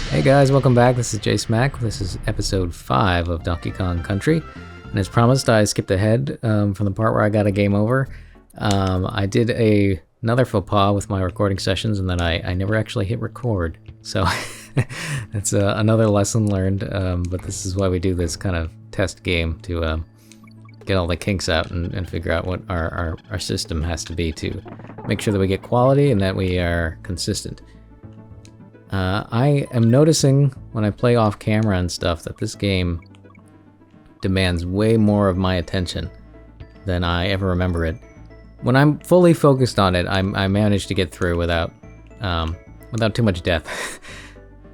Hey guys, welcome back. This is Jace Mack. This is episode 5 of Donkey Kong Country. And as promised, I skipped ahead from the part where I got a game over. I did another faux pas with my recording sessions, and then I never actually hit record. So that's another lesson learned, but this is why we do this kind of test game to get all the kinks out and figure out what our system has to be to make sure that we get quality and that we are consistent. I am noticing when I play off camera and stuff that this game demands way more of my attention than I ever remember it. When I'm fully focused on it, I manage to get through without too much death.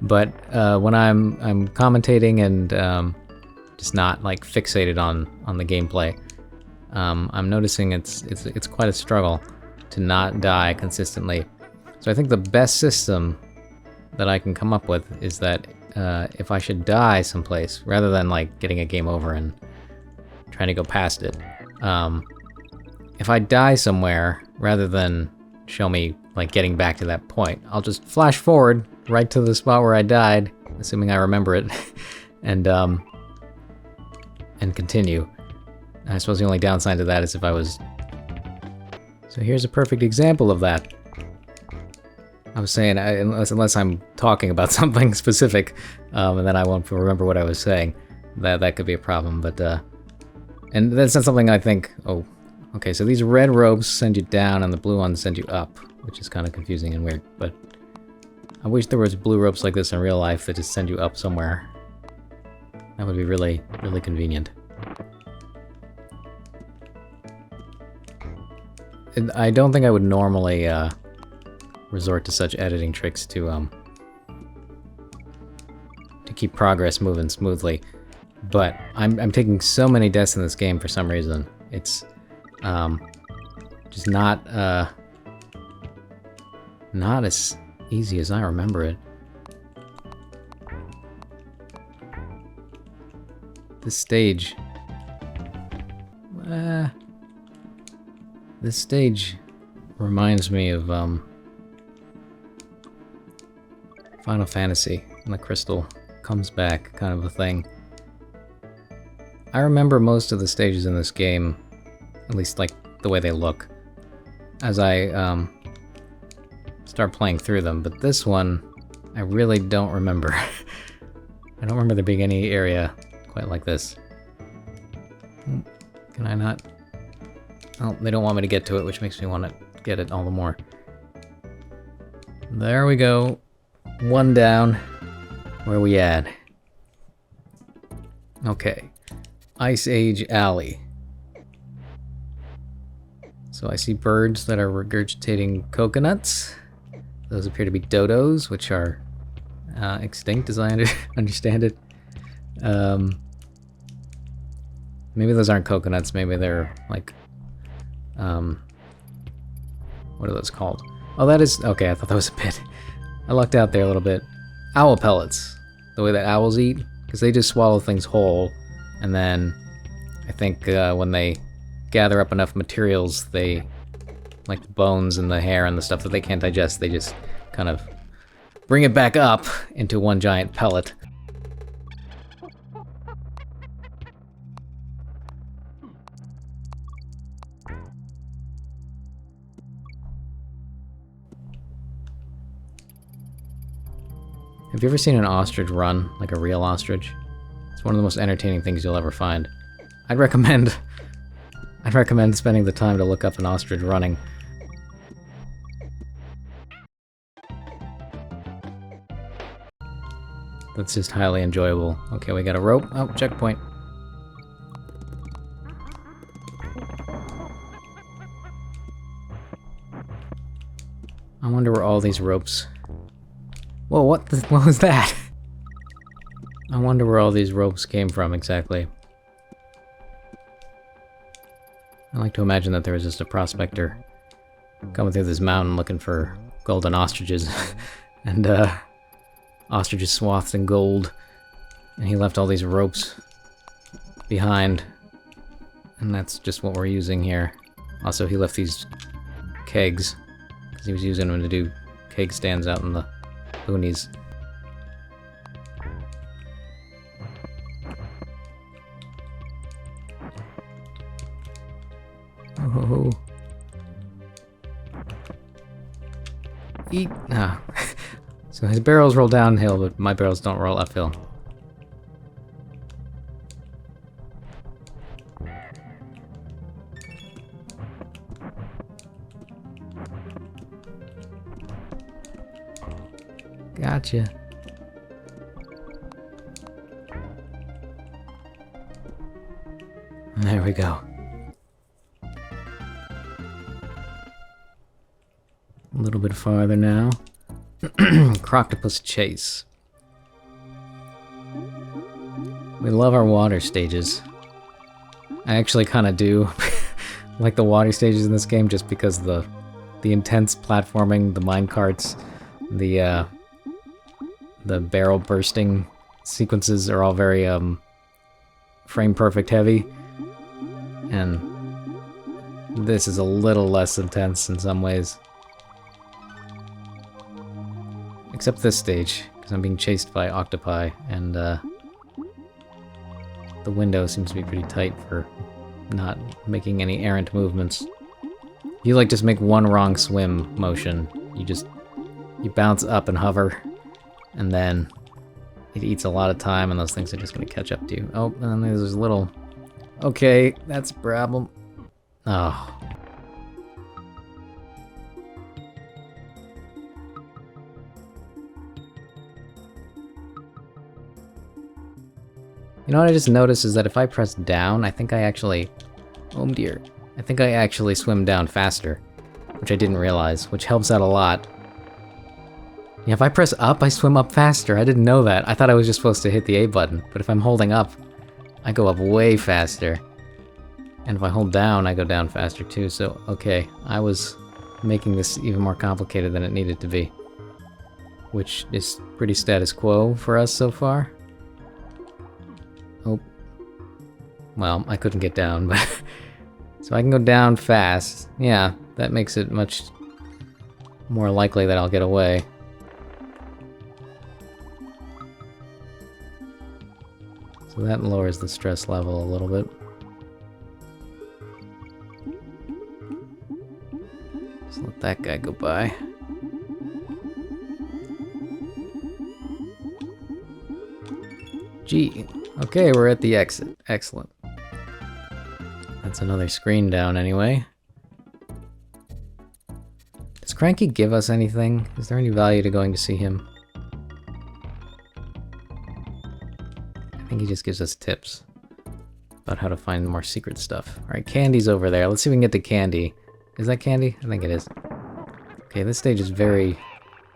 But when I'm commentating and just not like fixated on the gameplay, I'm noticing it's quite a struggle to not die consistently. So I think the best system that I can come up with is that if I should die someplace, rather than like getting a game over and trying to go past it, if I die somewhere, rather than show me like getting back to that point, I'll just flash forward right to the spot where I died, assuming I remember it, and continue. I suppose the only downside to that is if I was... So here's a perfect example of that. I was saying, unless I'm talking about something specific, and then I won't remember what I was saying, that could be a problem. But and that's not something I think. Oh, okay. So these red ropes send you down, and the blue ones send you up, which is kind of confusing and weird. But I wish there was blue ropes like this in real life that just send you up somewhere. That would be really, really convenient. And I don't think I would normally resort to such editing tricks to keep progress moving smoothly, but I'm taking so many deaths in this game for some reason. It's just not as easy as I remember it. This stage reminds me of Final Fantasy, and the crystal comes back, kind of a thing. I remember most of the stages in this game, at least like the way they look, as I start playing through them, but this one, I really don't remember. I don't remember there being any area quite like this. Can I not? Oh, they don't want me to get to it, which makes me want to get it all the more. There we go. One down. Where we at? Okay. Ice Age Alley. So I see birds that are regurgitating coconuts. Those appear to be dodos, which are extinct as I understand it. Maybe those aren't coconuts, maybe they're like... what are those called? Oh, that is... Okay, I thought that was a pit. I lucked out there a little bit. Owl pellets. The way that owls eat. Because they just swallow things whole. And then I think when they gather up enough materials, they... like the bones and the hair and the stuff that they can't digest, they just kind of bring it back up into one giant pellet. Have you ever seen an ostrich run, like a real ostrich? It's one of the most entertaining things you'll ever find. I'd recommend spending the time to look up an ostrich running. That's just highly enjoyable. Okay, we got a rope. Oh, checkpoint. I wonder where all these ropes... Whoa, what was that? I wonder where all these ropes came from exactly. I like to imagine that there was just a prospector coming through this mountain looking for golden ostriches and ostriches swathed in gold, and he left all these ropes behind, and that's just what we're using here. Also, he left these kegs because he was using them to do keg stands out in the boonies. Oh. Eat. Ah. So his barrels roll downhill, but my barrels don't roll uphill. Gotcha. There we go. A little bit farther now. Octopus Chase. We love our water stages. I actually kind of do like the water stages in this game just because the intense platforming, the minecarts, the barrel bursting sequences are all very frame perfect heavy, and this is a little less intense in some ways. Except this stage, because I'm being chased by octopi, and the window seems to be pretty tight for not making any errant movements. You like just make one wrong swim motion, you bounce up and hover, and then it eats a lot of time, and those things are just going to catch up to you. Oh, and then there's a little... Okay, that's a problem. Oh. You know what I just noticed is that if I press down, I think I actually... Oh dear. I think I actually swim down faster, which I didn't realize, which helps out a lot. Yeah, if I press up, I swim up faster. I didn't know that. I thought I was just supposed to hit the A button, but if I'm holding up, I go up way faster. And if I hold down, I go down faster too, so okay. I was making this even more complicated than it needed to be. Which is pretty status quo for us so far. Oh. Well, I couldn't get down, but... So I can go down fast. Yeah, that makes it much more likely that I'll get away. So that lowers the stress level a little bit. Just let that guy go by. Gee. Okay, we're at the exit. Excellent. That's another screen down anyway. Does Cranky give us anything? Is there any value to going to see him? I think he just gives us tips about how to find more secret stuff. Alright, Candy's over there. Let's see if we can get to Candy. Is that Candy? I think it is. Okay, this stage is very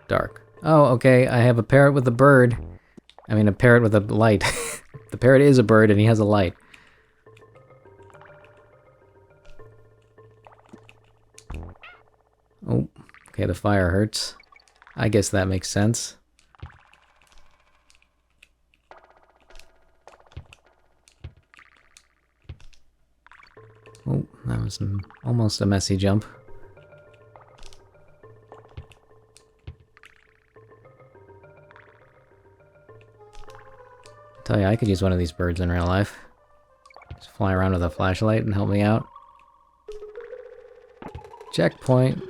dark. Oh, okay, I have a parrot with a bird. I mean, a parrot with a light. The parrot is a bird and he has a light. Oh, okay, the fire hurts. I guess that makes sense. Oh, that was almost a messy jump. I tell you, I could use one of these birds in real life. Just fly around with a flashlight and help me out. Checkpoint.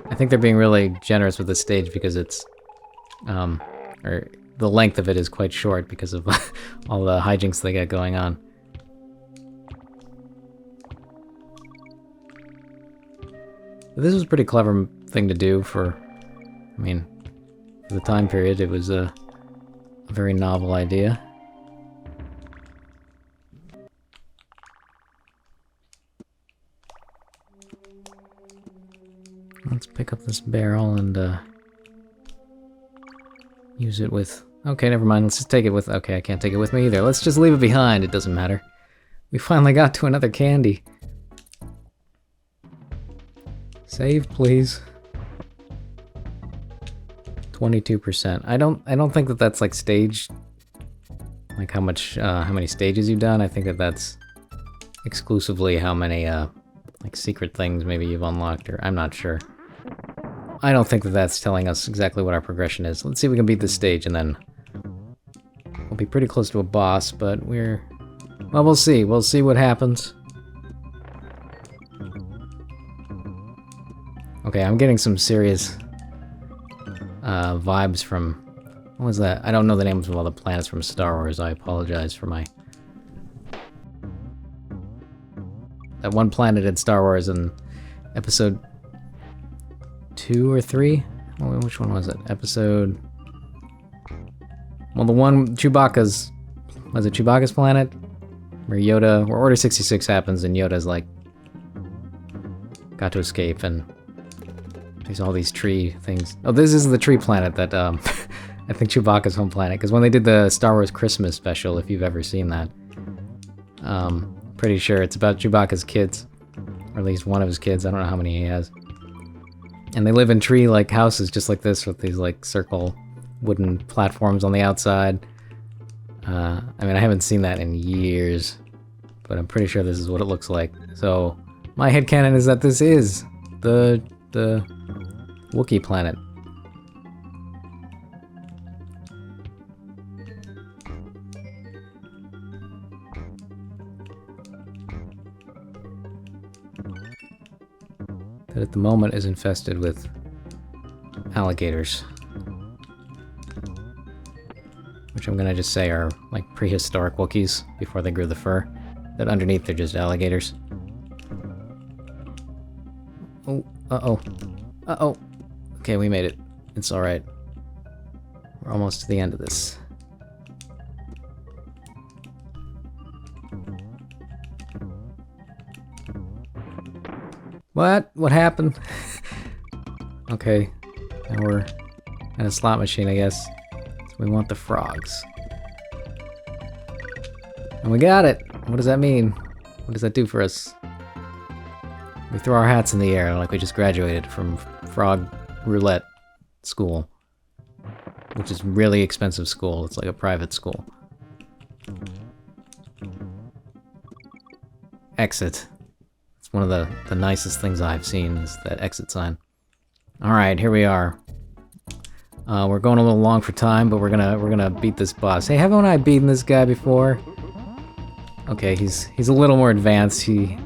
I think they're being really generous with this stage because it's, or the length of it is quite short because of all the hijinks they got going on. But this was a pretty clever thing to do for, I mean, for the time period, it was a very novel idea. Let's pick up this barrel and use it with... Okay, never mind. Let's just take it with... Okay, I can't take it with me either. Let's just leave it behind. It doesn't matter. We finally got to another candy. Save, please. 22%. I don't think that that's like stage... Like how many stages you've done. I think that that's exclusively how many like secret things maybe you've unlocked, or I'm not sure. I don't think that that's telling us exactly what our progression is. Let's see if we can beat this stage, and then we'll be pretty close to a boss, but we're... Well, we'll see. We'll see what happens. Okay, I'm getting some serious vibes from... What was that? I don't know the names of all the planets from Star Wars. I apologize for my... That one planet in Star Wars in episode 2 or 3? Oh, which one was it? Episode... Well, the one Chewbacca's... Was it Chewbacca's planet? Where Yoda... Where Order 66 happens and Yoda's like... Got to escape and... There's all these tree things. Oh, this is the tree planet that, I think Chewbacca's home planet. Because when they did the Star Wars Christmas special, if you've ever seen that... Pretty sure it's about Chewbacca's kids. Or at least one of his kids. I don't know how many he has. And they live in tree-like houses just like this with these, like, circle wooden platforms on the outside. I mean, I haven't seen that in years. But I'm pretty sure this is what it looks like. So, my headcanon is that this is the Wookie Planet. That at the moment is infested with alligators. Which I'm gonna just say are like prehistoric Wookiees before they grew the fur. That underneath they're just alligators. Oh, uh-oh. Uh-oh. Okay, we made it. It's alright. We're almost to the end of this. What? What happened? Okay. Now we're in a slot machine, I guess. So we want the frogs. And we got it! What does that mean? What does that do for us? We throw our hats in the air like we just graduated from Frog Roulette School. Which is really expensive school. It's like a private school. Exit. It's one of the nicest things I've seen is that exit sign. Alright, here we are. We're going a little long for time, but we're gonna beat this boss. Hey, haven't I beaten this guy before? Okay, he's a little more advanced. He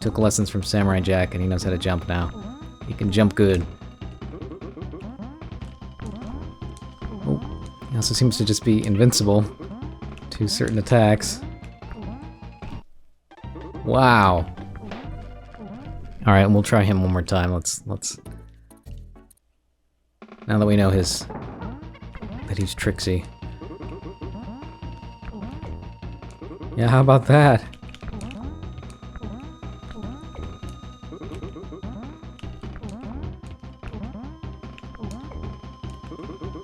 took lessons from Samurai Jack and he knows how to jump now. He can jump good. Oh, he also seems to just be invincible to certain attacks. Wow. All right, we'll try him one more time. Let's. Now that we know that he's tricksy. Yeah, how about that?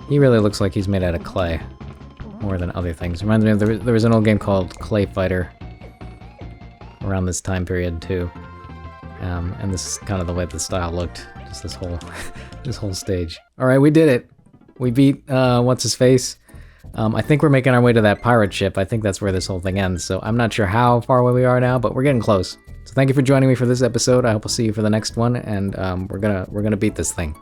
He really looks like he's made out of clay, more than other things. Reminds me of there was an old game called Clay Fighter around this time period too, and this is kind of the way the style looked. Just this whole stage. All right, we did it. We beat what's his face. I think we're making our way to that pirate ship. I think that's where this whole thing ends. So I'm not sure how far away we are now, but we're getting close. So thank you for joining me for this episode. I hope I'll see you for the next one, and we're gonna beat this thing.